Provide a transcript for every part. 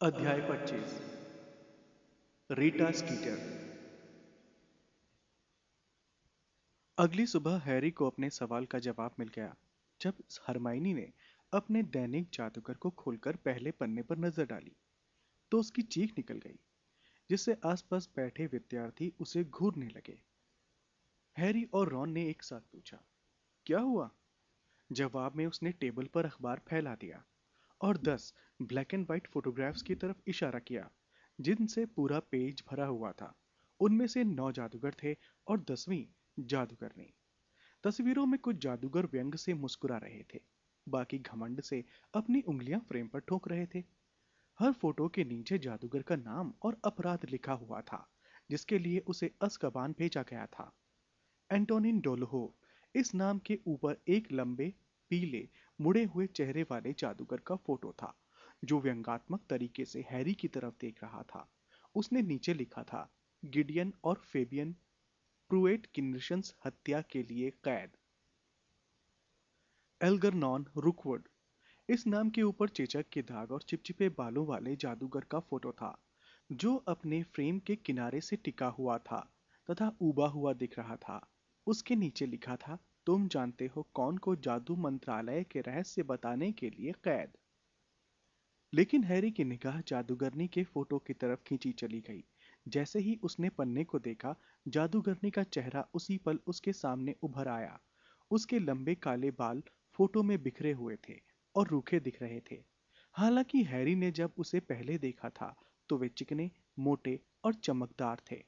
अध्याय 25। रीटा स्कीटर। अगली सुबह हैरी को अपने सवाल का जवाब मिल गया। जब हरमाइनी ने अपने दैनिक जादूगर को खोलकर पहले पन्ने पर नजर डाली तो उसकी चीख निकल गई, जिससे आसपास बैठे विद्यार्थी उसे घूरने लगे। हैरी और रॉन ने एक साथ पूछा, क्या हुआ? जवाब में उसने टेबल पर अखबार फैला दिया और 10 ब्लैक एंड व्हाइट फोटोग्राफ्स की तरफ इशारा किया, जिनसे पूरा पेज भरा हुआ था। उनमें से 9 जादूगर थे और 10वीं जादूगरनी। तस्वीरों में कुछ जादूगर व्यंग से मुस्कुरा रहे थे, बाकी घमंड से अपनी उंगलियां फ्रेम पर ठोक रहे थे। हर फोटो के नीचे जादूगर का नाम और अपराध लिखा हुआ था, जिसके लिए उसे अज़्काबान भेजा गया था। एंटोनिन डोलोहोव, इस नाम के ऊपर एक लंबे पीले मुड़े हुए चेहरे वाले जादूगर का फोटो था, जो व्यंग्यात्मक तरीके से हैरी की तरफ देख रहा था। उसने नीचे लिखा था, गिडियन और फेबियन प्रूएट की नृशंस हत्या के लिए कैद। एल्गरनॉन रुकवुड, इस नाम के ऊपर चेचक के दाग और चिपचिपे बालों वाले जादूगर का फोटो था, जो अपने फ्रेम के किनारे से टिका हुआ था तथा उबा हुआ दिख रहा था। उसके नीचे लिखा था, तुम जानते हो कौन को जादू मंत्रालय के रहस्य बताने के लिए कैद। लेकिन हैरी की निगाह जादूगरनी के फोटो की तरफ खींची चली गई। जैसे ही उसने पन्ने को देखा, जादूगरनी का चेहरा उसी पल उसके सामने उभर आया। उसके लंबे काले बाल फोटो में बिखरे हुए थे और रूखे दिख रहे थे। हालांकि हैरी ने जब उसे पहले देखा था तो वे चिकने, मोटे और चमकदार थे।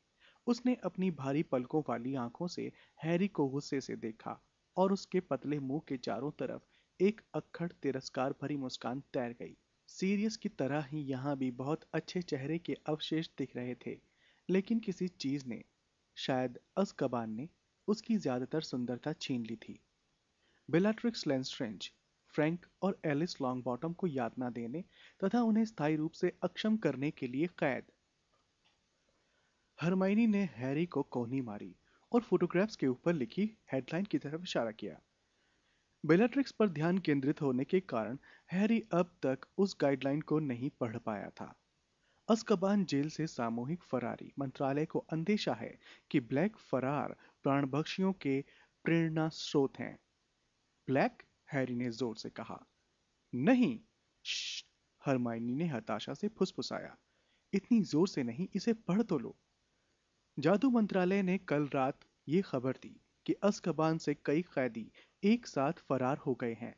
उसने अपनी भारी पलकों वाली आंखों से हैरी को गुस्से से देखा और उसके पतले मुंह के चारों तरफ एक अक्खड़ तिरस्कार भरी मुस्कान तैर गई। सीरियस की तरह ही यहाँ भी बहुत अच्छे चेहरे के अवशेष दिख रहे थे, लेकिन किसी चीज ने, शायद अज़्काबान ने, उसकी ज्यादातर सुंदरता छीन ली थी। बेलाट्रिक्स लेस्ट्रेंज, फ्रैंक और एलिस लॉन्गबॉटम को याद न देने तथा उन्हें स्थायी रूप से अक्षम करने के लिए कैद। हरमाइनी ने हैरी को कोहनी मारी और फोटोग्राफ्स के ऊपर लिखी हेडलाइन की तरफ इशारा किया। बेलाट्रिक्स पर ध्यान केंद्रित होने के कारण हैरी अब तक उस गाइडलाइन को नहीं पढ़ पाया था। अज़्काबान जेल से सामूहिक फरारी, मंत्रालय को अंदेशा है कि ब्लैक फरार प्राणभक्षियों के प्रेरणा स्रोत हैं। ब्लैक, हैरी ने जोर से कहा। नहीं, श्श, हरमाइनी ने हताशा से फुसफुसाया। इतनी जोर से नहीं, इसे पढ़ तो लो। जादू मंत्रालय ने कल रात ये खबर दी कि अज़्काबान से कई कैदी एक साथ फरार हो गए हैं।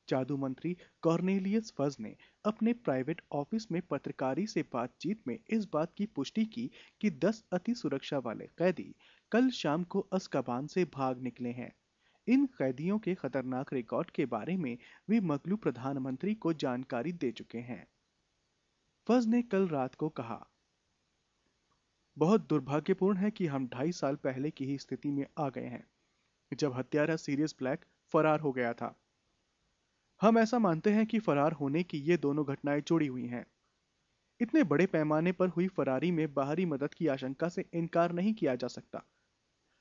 जादू मंत्री कॉर्नेलियस फज ने अपने प्राइवेट ऑफिस में पत्रकारी से बातचीत में इस बात की पुष्टि की कि 10 अति सुरक्षा वाले कैदी कल शाम को अज़्काबान से भाग निकले हैं। इन कैदियों के खतरनाक रिकॉर्ड के बारे में वे मगलू प्रधानमंत्री को जानकारी दे चुके हैं। फज ने कल रात को कहा, बहुत दुर्भाग्यपूर्ण है कि हम 2.5 साल पहले की ही स्थिति में आ गए हैं, जब हत्यारा सीरियस ब्लैक फरार हो गया था। हम ऐसा मानते हैं कि फरार होने की ये दोनों घटनाएं जुड़ी हुई हैं। इतने बड़े पैमाने पर हुई फरारी में बाहरी मदद की आशंका से इनकार नहीं किया जा सकता।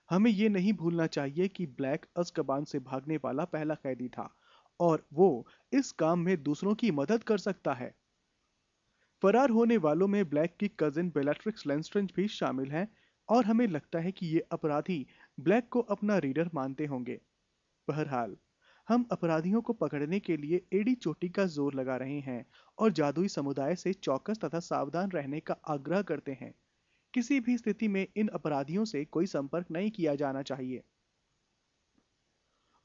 हमें ये नहीं भूलना चाहिए कि ब्लैक अज़्काबान से भागने वाला पहला कैदी था और वो इस काम में दूसरों की मदद कर सकता है। फरार होने वालों में ब्लैक की कजिन बेलाट्रिक्स लेस्ट्रेंज भी शामिल है और हमें लगता है कि ये अपराधी ब्लैक को अपना रीडर मानते होंगे। बहरहाल, हम अपराधियों को पकड़ने के लिए एड़ी चोटी का जोर लगा रहे हैं और जादुई समुदाय से चौकस तथा सावधान रहने का आग्रह करते हैं। किसी भी स्थिति में इन अपराधियों से कोई संपर्क नहीं किया जाना चाहिए।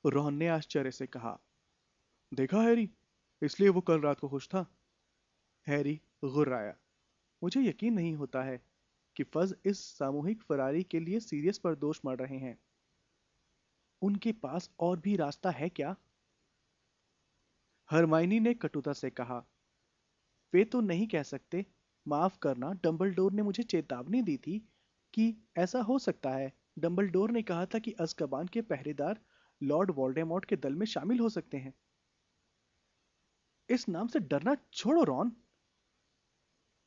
रोहन ने आश्चर्य से कहा, देखा हैरी, इसलिए वो कल रात को खुश था। हैरी गुर्राया, मुझे यकीन नहीं होता है कि फज इस सामूहिक फरारी के लिए सीरियस पर दोष मढ़ रहे हैं। उनके पास और भी रास्ता है क्या? हरमाइनी ने कटुता से कहा, वे तो नहीं कह सकते। माफ करना, डंबलडोर ने मुझे चेतावनी दी थी कि ऐसा हो सकता है। डंबलडोर ने कहा था कि अज़्काबान के पहरेदार लॉर्ड वोल्डेमॉर्ट के दल में शामिल हो सकते हैं। इस नाम से डरना छोड़ो रॉन।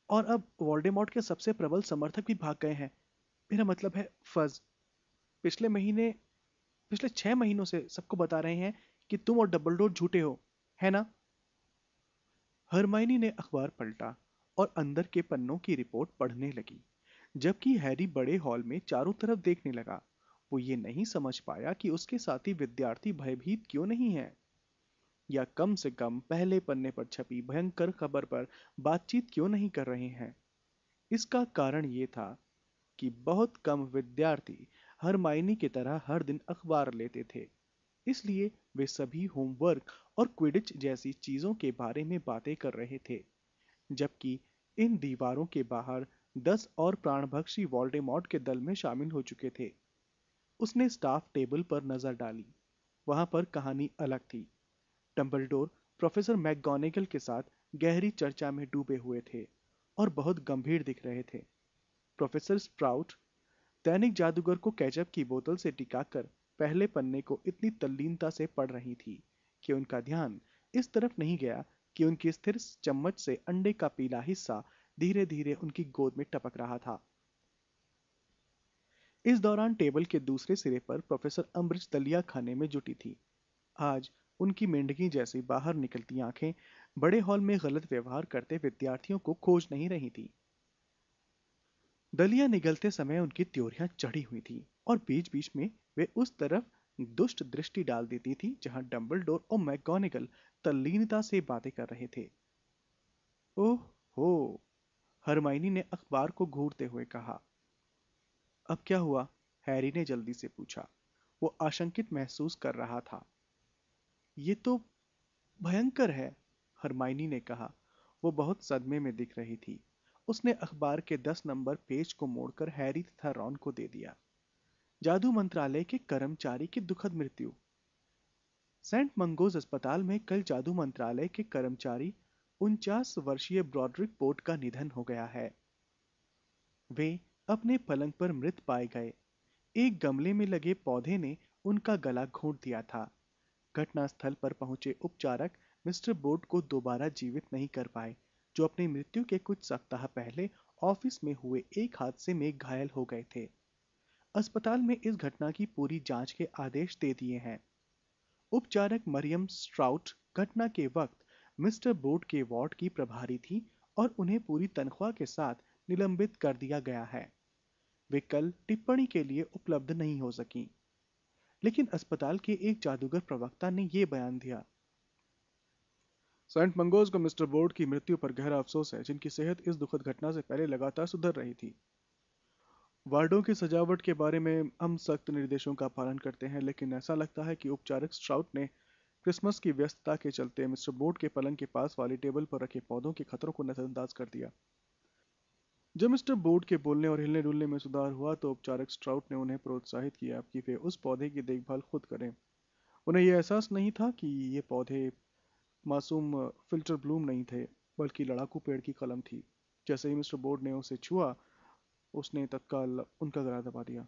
और अब वोल्डेमॉर्ट के सबसे प्रबल समर्थक भी भाग गए हैं। मेरा मतलब है फज। पिछले महीने पिछले 6 महीनों से सबको बता रहे हैं कि तुम और डंबलडोर झूठे हो, है ना? हरमाइनी ने अखबार पलटा और अंदर के पन्नों की रिपोर्ट पढ़ने लगी। जबकि हैरी बड़े हॉल में चारों तरफ देखने लगा, वो ये नहीं समझ पाया कि उसके साथी विद्यार्थी भयभीत क्यों नहीं है, या कम से कम पहले पन्ने पर छपी भयंकर खबर पर बातचीत क्यों नहीं कर रहे हैं। इसका कारण ये था कि बहुत कम विद्यार्थी हरमाइनी की तरह हर दिन अखबार लेते थे, इसलिए वे सभी होमवर्क और क्विडिच जैसी चीजों के बारे में बातें कर रहे थे, जबकि इन दीवारों के बाहर 10 और प्राणभक्षी वोल्डेमॉर्ट के दल में शामिल हो चुके थे। उसने स्टाफ टेबल पर नजर डाली। वहां पर कहानी अलग थी। डंबलडोर प्रोफेसर मैकगोनागल के साथ गहरी चर्चा में डूबे हुए थे और बहुत गंभीर दिख रहे थे। प्रोफेसर स्प्राउट दैनिक जादूगर को केचप की बोतल से टिकाकर पहले पन्ने को इतनी तल्लीनता से पढ़ रही थी कि उनका ध्यान इस तरफ नहीं गया कि उनकी स्थिर चम्मच से अंडे का पीला हिस्सा धीरे धीरे उनकी गोद में टपक रहा था। इस दौरान टेबल के दूसरे सिरे पर प्रोफेसर अम्बridge दलिया खाने में जुटी थी। आज उनकी मेंढकी जैसी बाहर निकलती आंखें बड़े हॉल में गलत व्यवहार करते विद्यार्थियों को खोज नहीं रही थी। दलिया निगलते समय उनकी त्योरियां चढ़ी हुई थी और बीच बीच में वे उस तरफ दुष्ट दृष्टि डाल देती थी जहां डंबलडोर और मैकगोनागल तल्लीनता से बातें कर रहे थे। ओह हो, हरमाइनी ने अखबार को घूरते हुए कहा। अब क्या हुआ? हैरी ने जल्दी से पूछा। वो आशंकित महसूस कर रहा था। ये तो भयंकर है, हरमाइनी ने कहा। वो बहुत सदमे में दिख रही थी। उसने अखबार के 10 नंबर पेज को मोड़कर हैरी तथा रॉन को दे दिया। जादू मंत्रालय के कर्मचारी की दुखद मृत्यु। सेंट मंगोज अस्पताल में कल जादू मंत्रालय के कर्मचारी 49 वर्षीय ब्रॉड्रिक पोर्ट का निधन हो गया है। वे अपने पलंग पर मृत पाए गए। एक गमले में लगे पौधे ने उनका गला घोंट दिया था। घटनास्थल पर पहुंचे उपचारक मिस्टर बोर्ड को दोबारा जीवित नहीं कर पाए, जो अपनी मृत्यु के कुछ सप्ताह पहले ऑफिस में हुए एक हादसे में घायल हो गए थे। अस्पताल में इस घटना की पूरी जांच के आदेश दे दिए हैं। उपचारक मरियम स्ट्राउट घटना के वक्त मिस्टर बोर्ड के वार्ड की प्रभारी थी और उन्हें पूरी तनख्वाह के साथ निलंबित कर दिया गया है। वे कल टिप्पणी के लिए उपलब्ध नहीं हो सकी, लेकिन अस्पताल के एक जादूगर प्रवक्ता ने यह बयान दिया। सेंट मंगोज को मिस्टर बोर्ड की मृत्यु पर गहरा अफसोस है, जिनकी सेहत इस दुखद घटना से पहले लगातार सुधर रही थी। वार्डों की सजावट के बारे में हम सख्त निर्देशों का पालन करते हैं, लेकिन ऐसा लगता है कि उपचारक स्ट्राउट ने क्रिसमस की व्यस्तता के चलते मिस्टर बोर्ड के पलंग के पास वाली टेबल पर रखे पौधों के खतरों को नजरअंदाज कर दिया। जब मिस्टर बोर्ड के बोलने और हिलने डुलने में सुधार हुआ तो उपचारक स्ट्राउट ने उन्हें प्रोत्साहित किया कि वे उस पौधे की देखभाल खुद करें। उन्हें यह एहसास नहीं था कि ये पौधे मासूम फिल्टर ब्लूम नहीं थे, बल्कि लड़ाकू पेड़ की कलम थी। जैसे ही मिस्टर बोर्ड ने उसे छुआ, उसने तत्काल उनका गला दबा दिया।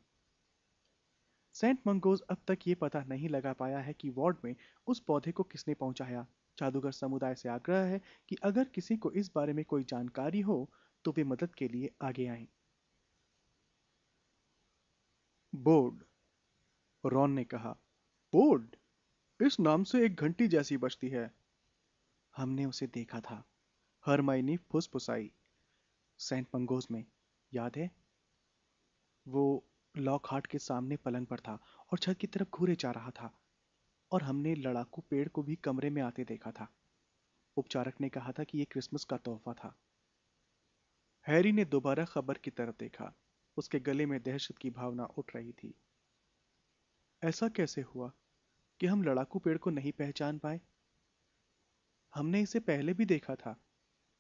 सेंट मंगोज अब तक ये पता नहीं लगा पाया है कि वार्ड में उस पौधे को किसने पहुंचाया। जादूगर समुदाय से आग्रह है कि अगर किसी को इस बारे में कोई जानकारी हो तो वे मदद के लिए आगे आएं। बोर्ड, रॉन ने कहा। बोर्ड? इस नाम से एक घंटी जैसी बजती है। हमने उसे देखा था, हरमाइनी फुसफुसाई। सेंट मंगोज में, याद है? वो लॉक हार्ट के सामने पलंग पर था और छत की तरफ घूरे जा रहा था, और हमने लड़ाकू पेड़ को भी कमरे में आते देखा था। उपचारक ने कहा था कि यह क्रिसमस का तोहफा था। हैरी ने दोबारा खबर की तरफ देखा। उसके गले में दहशत की भावना उठ रही थी। ऐसा कैसे हुआ कि हम लड़ाकू पेड़ को नहीं पहचान पाए? हमने इसे पहले भी देखा था।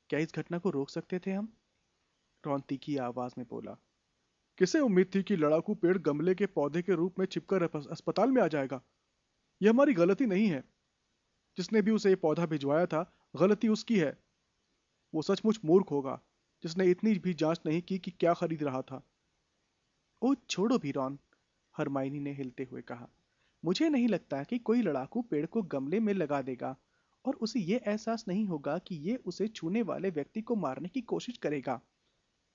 क्या इस घटना को रोक सकते थे हम? रॉन तीखी आवाज में बोला। किसे उम्मीद थी कि लड़ाकू पेड़ गमले के पौधे के रूप में छिपकर अस्पताल में आ जाएगा? यह हमारी गलती नहीं है। जिसने भी उसे ये पौधा भिजवाया था, गलती उसकी है। वो सचमुच मूर्ख होगा जिसने इतनी भी जांच नहीं की कि क्या खरीद रहा था। ओ छोड़ो भी रॉन, हरमाइनी ने हिलते हुए कहा। मुझे नहीं लगता कि कोई लड़ाकू पेड़ को गमले में लगा देगा और उसे ये एहसास नहीं होगा कि ये उसे छूने वाले व्यक्ति को मारने की कोशिश करेगा।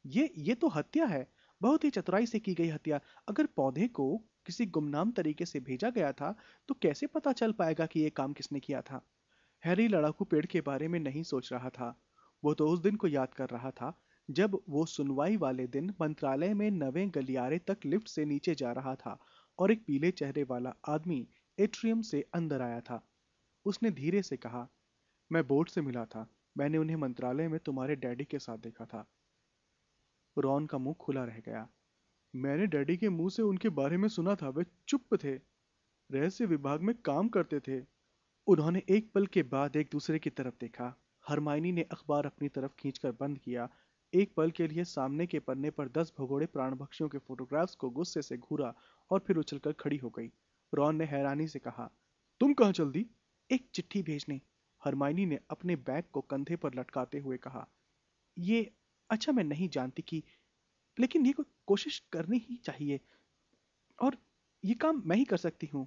ये तो हत्या है, बहुत ही चतुराई से की गई हत्या। अगर पौधे को किसी गुमनाम तरीके से भेजा गया था तो कैसे पता चल पाएगा कि यह काम किसने किया था? हैरी लड़ाकू पेड़ के बारे में नहीं सोच रहा था। वो तो उस दिन को याद कर रहा था जब वो सुनवाई वाले दिन मंत्रालय में नवे गलियारे तक लिफ्ट से नीचे जा रहा था और एक पीले चेहरे वाला आदमी एट्रियम से अंदर आया था। उसने धीरे से कहा, मैं बोर्ड से मिला था। मैंने उन्हें मंत्रालय में तुम्हारे डैडी के साथ देखा था। रॉन का मुंह खुला रह गया। मैंने डैडी के मुंह से उनके बारे में सुना था। वे चुप थे, रहस्य विभाग में काम करते थे। उन्होंने एक पल के बाद एक दूसरे की तरफ देखा। हरमाइनी ने अखबार अपनी तरफ खींचकर बंद किया। एक पल के लिए सामने के पन्ने पर 10 भगोड़े प्राणभक्षियों के फोटोग्राफ्स को गुस्से से घूरा और फिर उछलकर खड़ी हो गई। रॉन ने हैरानी से कहा, तुम कहाँ चल दी? एक चिट्ठी भेजने। हरमाइनी ने अपने बैग को कंधे पर लटकाते हुए कहा। ये अच्छा, मैं नहीं जानती कि, लेकिन ये कोशिश करनी ही चाहिए और ये काम मैं ही कर सकती हूँ।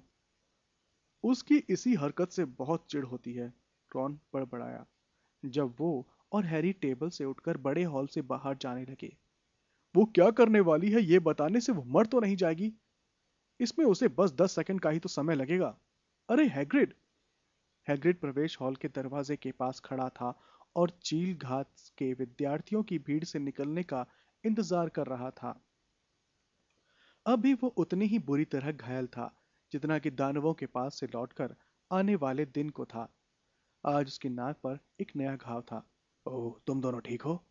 उसकी इसी हरकत से बहुत चिढ़ होती है, रॉन बड़बड़ाया जब वो और हैरी टेबल से उठकर बड़े हॉल से बाहर जाने लगे। वो क्या करने वाली है ये बताने से वो मर तो नहीं जाएगी। इसमें उसे बस 10 सेकंड का ही तो समय लगेगा। अरे हैग्रिड! हैग्रिड प्रवेश हॉल के दरवाजे के पास खड़ा था और चील घात के विद्यार्थियों की भीड़ से निकलने का इंतजार कर रहा था। अब भी वो उतनी ही बुरी तरह घायल था जितना कि दानवों के पास से लौटकर आने वाले दिन को था। आज उसकी नाक पर एक नया घाव था। ओह, तुम दोनों ठीक हो?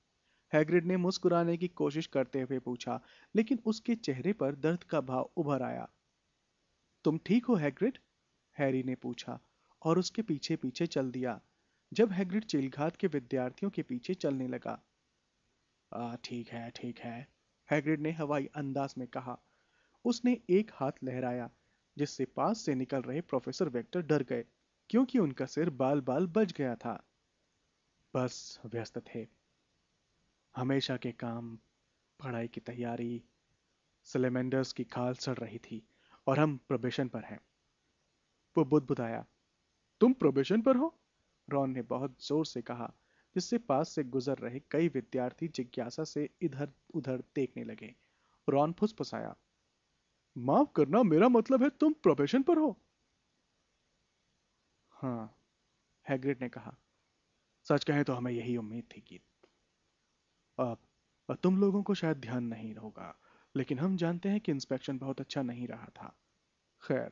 हैग्रिड ने मुस्कुराने की कोशिश करते हुए पूछा, लेकिन उसके चेहरे पर दर्द का भाव उभर आया। तुम ठीक हो हैग्रिड? हैरी ने पूछा और उसके पीछे पीछे चल दिया। जब हैग्रिड चिलघात के विद्यार्थियों के पीछे चलने लगा। ठीक है, ठीक है, हैग्रिड ने हवाई अंदाज में कहा। उसने एक हाथ लहराया जिससे पास से निकल रहे प्रोफेसर वेक्टर डर गए क्योंकि उनका सिर बाल बाल बच गया था। बस व्यस्त थे, हमेशा के काम, पढ़ाई की तैयारी। सलेमेंडर्स की खाल सड़ रही थी और हम प्रोबेशन पर हैं। वो बुदबुदाया। तुम प्रोबेशन पर हो? रॉन ने बहुत जोर से कहा, जिससे पास से गुजर रहे कई विद्यार्थी जिज्ञासा से इधर उधर देखने लगे। रॉन फुसफुसाया, माफ करना, मेरा मतलब है तुम प्रोबेशन पर हो। हाँ, हैग्रिड ने कहा। सच कहें तो हमें यही उम्मीद थी कि अब तुम लोगों को शायद ध्यान नहीं होगा, लेकिन हम जानते हैं कि इंस्पेक्शन बहुत अच्छा नहीं रहा था। खैर,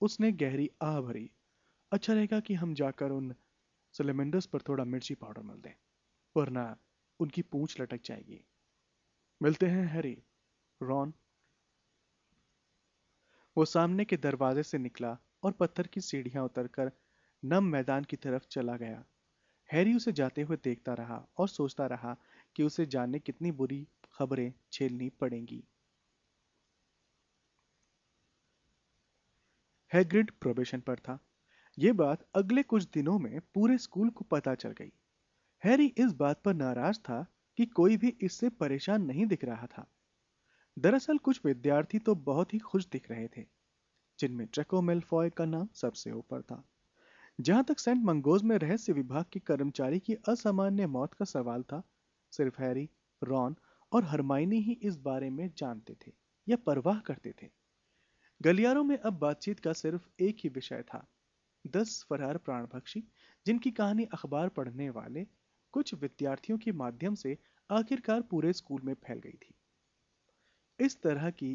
उसने गहरी आह भरी। अच्छा रहेगा कि हम जाकर उन सलेमेंडर्स पर थोड़ा मिर्ची पाउडर मल दें, वरना उनकी पूंछ लटक जाएगी। मिलते हैं हैरी। रॉन। वो सामने के दरवाजे से निकला और पत्थर की सीढ़ियां उतरकर नम मैदान की तरफ चला गया। हैरी उसे जाते हुए देखता रहा और सोचता रहा कि उसे जाने कितनी बुरी खबरें झेलनी पड़ेंगी। हैग्रिड प्रोबेशन पर था। यह बात अगले कुछ दिनों में पूरे स्कूल को पता चल गई। हैरी इस बात पर नाराज था कि कोई भी इससे परेशान नहीं दिख रहा था। दरअसल कुछ विद्यार्थी तो बहुत ही खुश दिख रहे थे, जिनमें ड्रेको मेलफॉय का नाम सबसे ऊपर था। जहां तक सेंट मंगोज में रहस्य विभाग के कर्मचारी की असामान्य मौत का सवाल था, सिर्फ हैरी, रॉन और हरमाइनी ही इस बारे में जानते थे या परवाह करते थे। गलियारों में अब बातचीत का सिर्फ एक ही विषय था, 10 फरार प्राणभक्षी जिनकी कहानी अखबार पढ़ने वाले कुछ विद्यार्थियों के माध्यम से आखिरकार पूरे स्कूल में फैल गई थी। इस तरह की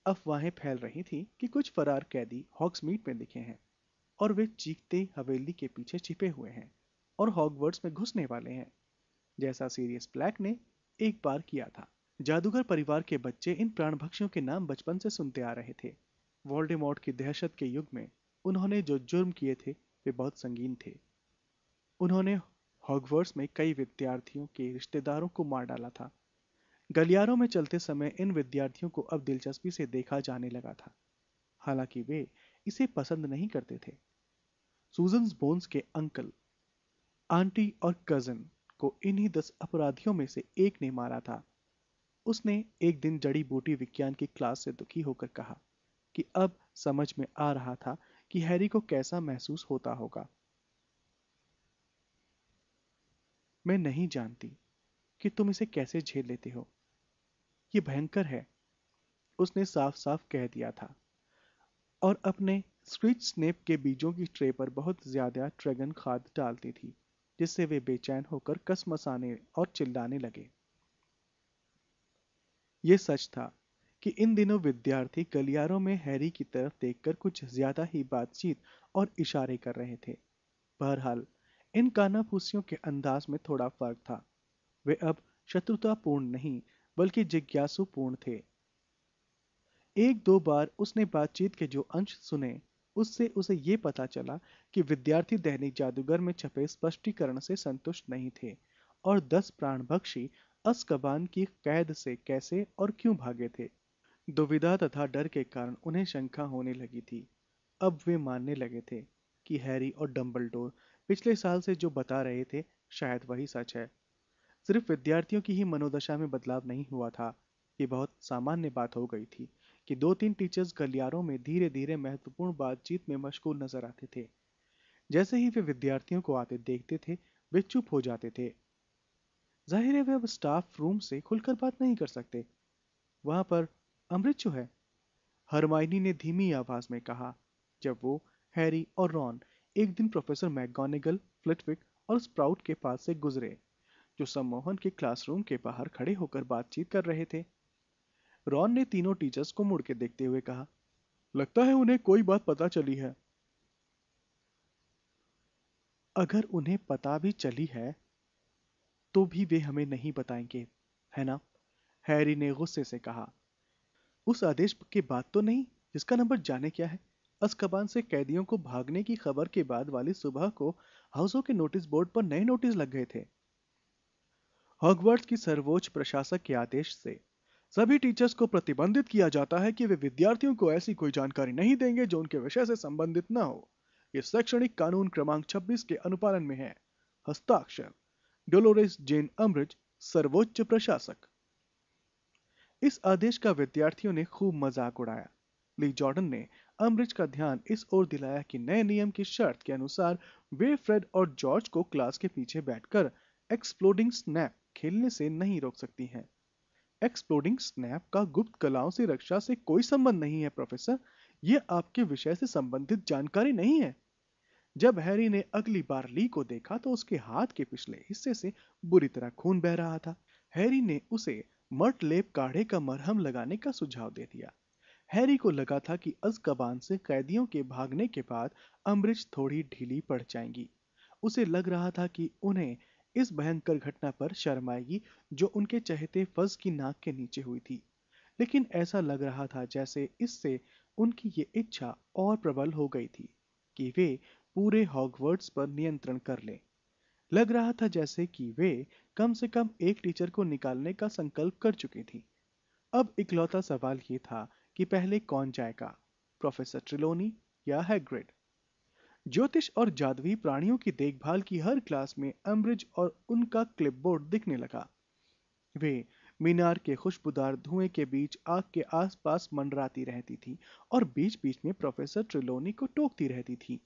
अफवाहें फैल रही थी कि कुछ फरार कैदी हॉग्समीड में दिखे हैं और वे चीखते हवेली के पीछे छिपे हुए हैं और हॉगवर्ट्स में घुसने वाले हैं, जैसा सीरियस ब्लैक ने एक बार किया था। जादूगर परिवार के बच्चे इन प्राणभक्षियों के नाम बचपन से सुनते आ रहे थे। वोल्डेमॉर्ट की दहशत के युग में उन्होंने जो जुर्म किए थे वे बहुत संगीन थे। उन्होंने हॉगवर्ट्स में कई विद्यार्थियों के रिश्तेदारों को मार डाला था। गलियारों में चलते समय इन विद्यार्थियों को अब दिलचस्पी से देखा जाने लगा था, हालांकि वे इसे पसंद नहीं करते थे। सूजन बोन्स के अंकल, आंटी और कजन को इन्हीं 10 अपराधियों में से एक ने मारा था। उसने एक दिन जड़ी बूटी विज्ञान की क्लास से दुखी होकर कहा कि अब समझ में आ रहा था कि हैरी को कैसा महसूस होता होगा। मैं नहीं जानती कि तुम इसे कैसे झेल लेते हो। ये भयंकर है, उसने साफ साफ कह दिया था और अपने स्क्विच स्नेप के बीजों की ट्रे पर बहुत ज्यादा ड्रैगन खाद डालती थी। जिससे वे बेचैन होकर कसमसाने और चिल्लाने लगे। ये सच था कि इन दिनों विद्यार्थी गलियारों में हैरी की तरफ देखकर कुछ ज्यादा ही बातचीत और इशारे कर रहे थे। बहरहाल इन कानाफूसियों के अंदाज में थोड़ा फर्क था। वे अब शत्रुतापूर्ण नहीं बल्कि जिज्ञासुपूर्ण थे। एक दो बार उसने बातचीत के जो अंश सुने उससे उसे ये पता चला कि विद्यार्थी दैनिक जादूगर में छपे स्पष्टीकरण से संतुष्ट नहीं थे और 10 प्राणभक्षी अज़्काबान की कैद से कैसे और क्यों भागे थे। दुविधा तथा डर के कारण उन्हें शंका होने लगी थी। अब वे मानने लगे थे कि हैरी और डंबलडोर पिछले साल से जो बता रहे थे शायद वही सच है। सिर्फ विद्यार्थियों की ही मनोदशा में बदलाव नहीं हुआ था। ये बहुत सामान्य बात हो गई थी कि दो तीन टीचर्स गलियारों में धीरे धीरे महत्वपूर्ण बातचीत में मशगूल नजर आते थे। जैसे ही वे विद्यार्थियों को आते देखते थे वे चुप हो जाते थे। जाहिर है वे अब स्टाफ रूम से खुलकर बात नहीं कर सकते। वहां पर अमृत्यु है, हरमाइनी ने धीमी आवाज में कहा जब वो, हैरी और रॉन एक दिन प्रोफेसर मैकगोनागल, फ्लिटविक और स्प्राउट के पास से गुजरे, जो सम्मोहन के क्लासरूम के बाहर खड़े होकर बातचीत कर रहे थे। रॉन ने तीनों टीचर्स को मुड़ के देखते हुए कहा, लगता है उन्हें कोई बात पता चली है। अगर उन्हें पता भी चली है तो भी वे हमें नहीं बताएंगे, है ना? हैरी ने गुस्से से कहा। उस आदेश के बाद तो नहीं जिसका नंबर जाने क्या है। अज़्काबान से कैदियों को भागने की खबर के बाद वाली सुबह को हाउसों के नोटिस बोर्ड पर नए नोटिस लग गए थे। हॉगवर्ट्स की सर्वोच्च प्रशासक के आदेश से सभी टीचर्स को प्रतिबंधित किया जाता है कि वे विद्यार्थियों को ऐसी कोई जानकारी नहीं देंगे जो उनके विषय से संबंधित न हो। यह शैक्षणिक कानून क्रमांक 26 के अनुपालन में है। हस्ताक्षर डोलोरेस जेन अम्ब्रिज, सर्वोच्च प्रशासक। इस आदेश का विद्यार्थियों ने खूब मजाक उड़ाया। ली जॉर्डन ने अम्ब्रिज का ध्यान इस ओर दिलाया कि नए नियम की शर्त के अनुसार वे फ्रेड और जॉर्ज को क्लास के पीछे बैठकर एक्सप्लोडिंग स्नैप खेलने से नहीं रोक सकती हैं। एक्सप्लोडिंग स्नैप का गुप्त कलाओं से रक्षा से कोई संबंध नहीं है प्रोफेसर। यह आपके विषय से संबंधित जानकारी नहीं है। जब हैरी ने अगली बार ली को देखा तो उसके हाथ के पिछले हिस्से से बुरी तरह खून बह रहा था। हैरी ने उसे मर्टलेप काढ़े का मरहम लगाने का सुझाव दे दिया। हैरी को लगा था कि अज़्काबान से कैदियों के भागने के बाद अम्बरिज थोड़ी ढीली पड़ जाएंगी। उसे लग रहा था कि उन्हें इस भयंकर घटना पर शर्म आएगी जो उनके चहेते फज की नाक के नीचे हुई थी। लेकिन ऐसा लग रहा था जैसे इससे उनकी ये इच्छा और प्रबल हो गई थी कि वे पूरे हॉगवर्ट्स पर नियंत्रण कर लें। लग रहा था जैसे कि वे कम से कम एक टीचर को निकालने का संकल्प कर चुकी थी। अब इकलौता सवाल ये था कि पहले कौन जाएगा, प्रोफेसर ट्रिलोनी या हैग्रिड। ज्योतिष और जादुई प्राणियों की देखभाल की हर क्लास में अम्ब्रिज और उनका क्लिपबोर्ड दिखने लगा। वे मीनार के खुशबूदार धुएं के बीच आग के आसपास मंडराती रहती थी और बीच बीच में प्रोफेसर ट्रिलोनी को टोकती रहती थी।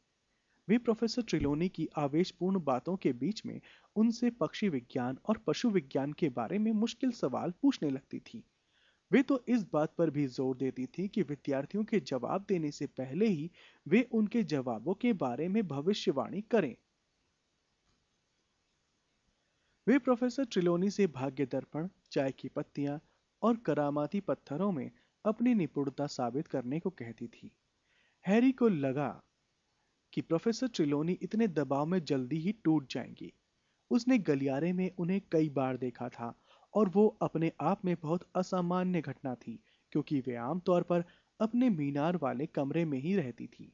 वे प्रोफेसर ट्रिलोनी की आवेशपूर्ण बातों के बीच में उनसे पक्षी विज्ञान और पशु विज्ञान के बारे में मुश्किल सवाल पूछने लगती थी। वे तो इस बात पर भी जोर देती थी कि विद्यार्थियों के जवाब देने से पहले ही वे उनके जवाबों के बारे में भविष्यवाणी करें। वे प्रोफेसर ट्रिलोनी से भाग्य दर्पण, चाय की पत्तियां और करामाती पत्थरों में अपनी निपुणता साबित करने को कहती थी। हैरी को लगा कि प्रोफेसर ट्रिलोनी इतने दबाव में जल्दी ही टूट जाएंगी। उसने गलियारे में उन्हें कई बार देखा था और वो अपने आप में बहुत असामान्य घटना थी क्योंकि वे आमतौर पर अपने मीनार वाले कमरे में ही रहती थी।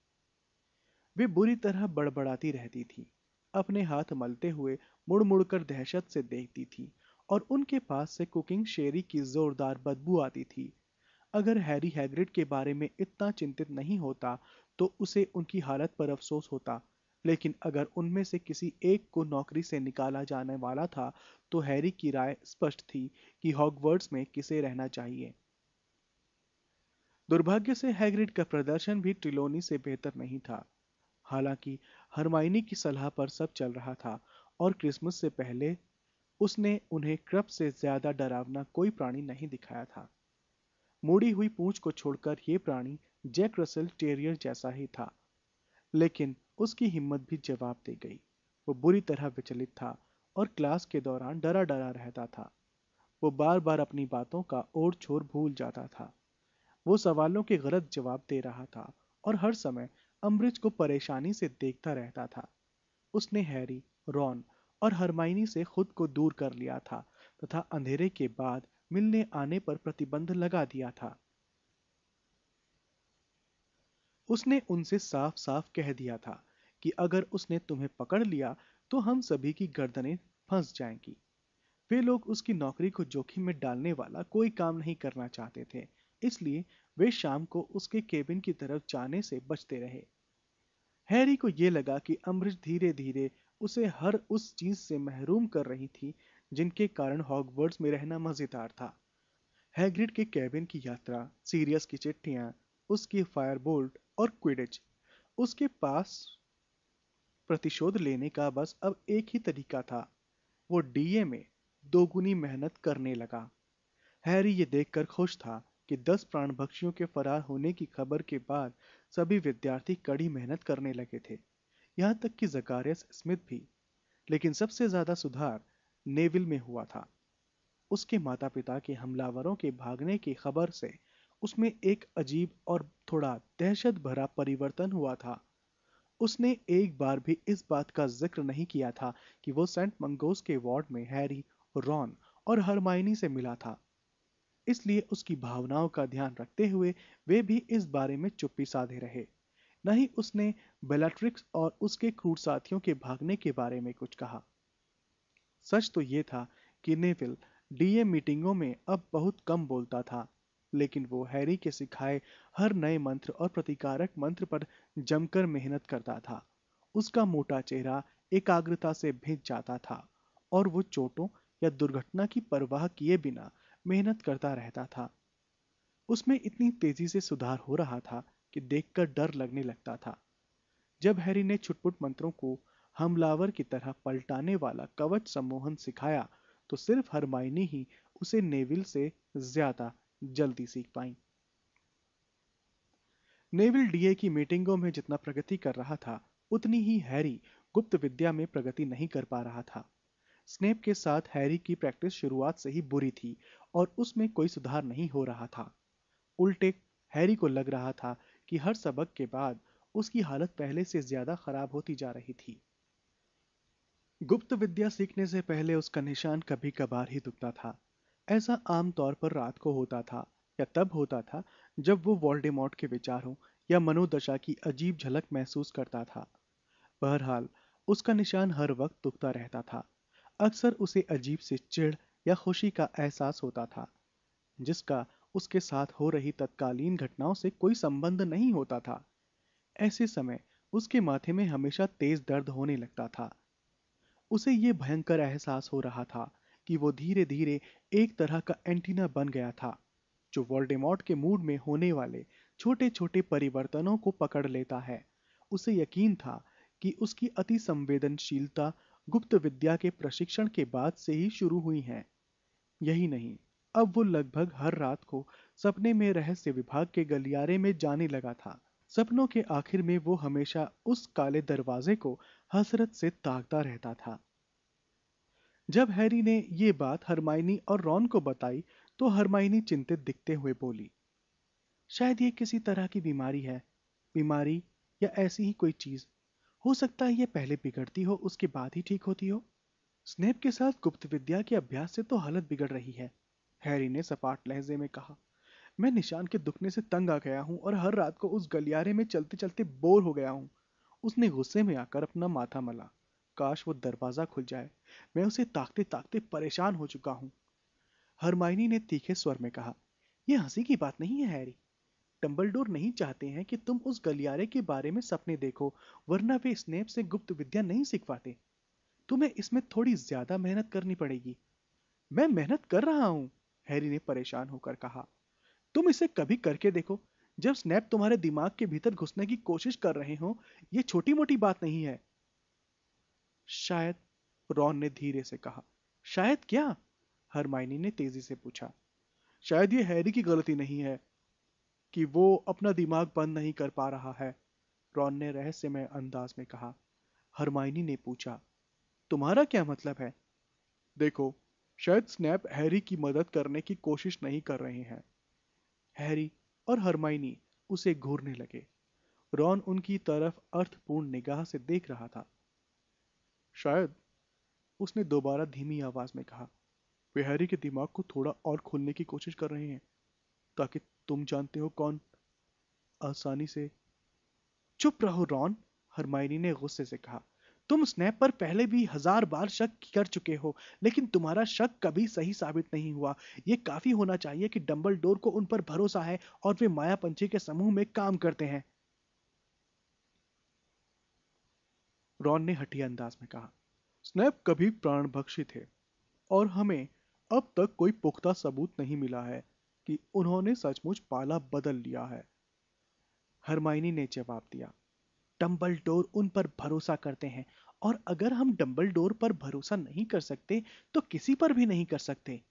वे बुरी तरह बड़बड़ाती रहती थी, अपने हाथ मलते हुए मुड़ मुड़कर दहशत से देखती थी और उनके पास से कुकिंग शेरी की जोरदार बदबू आती थी। अगर हैरी हैग्रिड के बारे में इतना चिंतित नहीं होता तो उसे उनकी हालत पर अफसोस होता, लेकिन अगर उनमें से किसी एक को नौकरी से निकाला जाने वाला था तो हैरी की राय स्पष्ट थी कि हॉगवर्ट्स में किसे रहना चाहिए। दुर्भाग्य से हैग्रिड का प्रदर्शन भी ट्रिलोनी से बेहतर नहीं था। हालांकि हरमाइनी की सलाह पर सब चल रहा था और क्रिसमस से पहले उसने उन्हें क्रब से ज्यादा डरावना कोई प्राणी नहीं दिखाया था। मुड़ी हुई पूंछ को छोड़कर यह प्राणी जैक रसेल टेरियर जैसा ही था, लेकिन उसकी हिम्मत भी जवाब दे गई। वो बुरी तरह विचलित था और क्लास के दौरान डरा डरा रहता था। वो बार बार अपनी बातों का ओर छोर भूल जाता था। वो सवालों के गलत जवाब दे रहा था और हर समय अम्बरिज को परेशानी से देखता रहता था। उसने हैरी, रॉन और हरमाइनी से खुद को दूर कर लिया था तथा अंधेरे के बाद मिलने आने पर प्रतिबंध लगा दिया था। उसने उनसे साफ साफ कह दिया था कि अगर उसने तुम्हें पकड़ लिया तो हम सभी की गर्दनें फंस जाएंगी। वे लोग उसकी नौकरी को जोखिम में डालने वाला कोई काम नहीं करना चाहते थे, इसलिए वे शाम को उसके केबिन की तरफ जाने से बचते रहे। हैरी को यह लगा कि अम्बरिश धीरे धीरे उसे हर उस चीज से महरूम कर रही थी जिनके कारण हॉगवर्ट्स में रहना मजेदार था। हैग्रिड के केबिन की यात्रा, सीरियस की चिट्ठियां, उसकी फायरबोल्ट और क्विडिच। उसके पास प्रतिशोध लेने का बस अब एक ही तरीका था, वो डीए में दोगुनी मेहनत करने लगा। हैरी ये देखकर खुश था कि 10 प्राणभक्षियों के फरार होने की खबर के बाद सभी विद्यार्थी कड़ी मेहनत करने लगे थे, यहाँ तक कि जकारियस स्मिथ भी। लेकिन सबसे ज्यादा सुधार नेविल में हुआ था। उसके माता पिता के हमलावरों के भागने की खबर से उसमें एक अजीब और थोड़ा दहशत भरा परिवर्तन हुआ था। उसने एक बार भी इस बात का जिक्र नहीं किया था कि वो सेंट मंगोस के वार्ड में हैरी, रॉन और हरमाइनी से मिला था। इसलिए उसकी भावनाओं का ध्यान रखते हुए वे भी इस बारे में चुप्पी साधे रहे। न ही उसने बेलाट्रिक्स और उसके क्रूर साथियों के भागने के बारे में कुछ कहा। सच तो ये था कि नेविल डीए मीटिंगों में अब बहुत कम बोलता था, लेकिन वो हैरी के सिखाए हर नए मंत्र और प्रतिकारक मंत्र पर जमकर मेहनत करता था। उसका मोटा चेहरा एकाग्रता से भिज जाता था और वो चोटों या दुर्घटना की परवाह किए बिना मेहनत करता रहता था। उसमें इतनी तेजी से सुधार हो रहा था कि देखकर डर लगने लगता था। जब हैरी ने छुटपुट मंत्रों को हमलावर की तरह पलटाने वाला कवच सम्मोहन सिखाया तो सिर्फ हरमाइनी ही उसे नेविल से ज्यादा जल्दी सीख पाई। नेविल डीए की मीटिंगों में जितना प्रगति कर रहा था, उतनी ही हैरी गुप्त विद्या में प्रगति नहीं कर पा रहा था। स्नेप के साथ हैरी की प्रैक्टिस शुरुआत से ही बुरी थी और उसमें कोई सुधार नहीं हो रहा था। उल्टे हैरी को लग रहा था कि हर सबक के बाद उसकी हालत पहले से ज्यादा खराब होती जा रही थी। गुप्त विद्या सीखने से पहले उसका निशान कभी कभार ही दुखता था। ऐसा आम तौर पर रात को होता था या तब होता था जब वो वोल्डेमॉर्ट के विचारों या मनोदशा की अजीब झलक महसूस करता था। बहरहाल उसका निशान हर वक्त दुखता रहता था। अक्सर उसे अजीब सी चिढ़ या खुशी का एहसास होता था, जिसका उसके साथ हो रही तत्कालीन घटनाओं से कोई संबंध नहीं होता था। ऐसे समय उसके माथे में हमेशा तेज दर्द होने लगता था। उसे ये भयंकर एहसास हो रहा था कि वो धीरे धीरे एक तरह का एंटीना बन गया था, जो वोल्डेमॉर्ट के मूड में होने वाले छोटे छोटे परिवर्तनों को पकड़ लेता है। उसे यकीन था कि उसकी अति संवेदनशीलता गुप्त विद्या के प्रशिक्षण के बाद से ही शुरू हुई है। यही नहीं, अब वो लगभग हर रात को सपने में रहस्य विभाग के गलियारे में जाने लगा था। सपनों के आखिर में वो हमेशा उस काले दरवाजे को हसरत से ताकता रहता था। जब हैरी ने ये बात हरमाइनी और रॉन को बताई तो हरमाइनी चिंतित दिखते हुए बोली, शायद ये किसी तरह की बीमारी है। बीमारी या ऐसी ही कोई चीज। हो सकता है ये पहले बिगड़ती हो उसके बाद ही ठीक होती हो। स्नेप के साथ गुप्त विद्या के अभ्यास से तो हालत बिगड़ रही है, हैरी ने सपाट लहजे में कहा। मैं निशान के दुखने से तंग आ गया हूँ और हर रात को उस गलियारे में चलते चलते बोर हो गया हूँ। उसने गुस्से में आकर अपना माथा मला। काश वो दरवाजा खुल जाए। मैं उसे ताकते ताकते परेशान हो चुका हूँ। हरमाइनी ने तीखे स्वर में कहा, यह हंसी की बात नहीं है हैरी। डंबलडोर नहीं चाहते हैं कि तुम उस गलियारे के बारे में सपने देखो, वरना वे स्नेप से गुप्त विद्या नहीं सीख पाते। तुम्हें इसमें थोड़ी ज्यादा मेहनत करनी पड़ेगी। मैं मेहनत कर रहा हूँ, हैरी ने परेशान होकर कहा। तुम इसे कभी करके देखो। जब स्नैप तुम्हारे दिमाग के भीतर घुसने की कोशिश कर रहे हो, यह छोटी मोटी बात नहीं है। शायद, रॉन ने धीरे से कहा। शायद क्या? हरमाइनी ने तेजी से पूछा। शायद ये हैरी की गलती नहीं है कि वो अपना दिमाग बंद नहीं कर पा रहा है, रॉन ने रहस्यमय अंदाज में कहा। हरमाइनी ने पूछा, तुम्हारा क्या मतलब है? देखो, शायद स्नैप हैरी की मदद करने की कोशिश नहीं कर रहे हैं। हैरी और हरमाइनी उसे घूरने लगे। रॉन उनकी तरफ अर्थपूर्ण निगाह से देख रहा था। शायद, उसने दोबारा धीमी आवाज में कहा, वे हैरी के दिमाग को थोड़ा और खोलने की कोशिश कर रहे हैं, ताकि तुम जानते हो कौन आसानी से। चुप रहो रॉन, हरमाइनी ने गुस्से से कहा। तुम स्नैप पर पहले भी 1000 बार शक कर चुके हो, लेकिन तुम्हारा शक कभी सही साबित नहीं हुआ। यह काफी होना चाहिए कि डंबलडोर को उन पर भरोसा है और वे मायापंछी के समूह में काम करते हैं। रॉन ने हठी अंदाज में कहा, स्नैप कभी प्राणभक्षी थे और हमें अब तक कोई पुख्ता सबूत नहीं मिला है कि उन्होंने सचमुच पाला बदल लिया है। हरमाइनी ने जवाब दिया, डंबलडोर उन पर भरोसा करते हैं, और अगर हम डंबलडोर पर भरोसा नहीं कर सकते तो किसी पर भी नहीं कर सकते।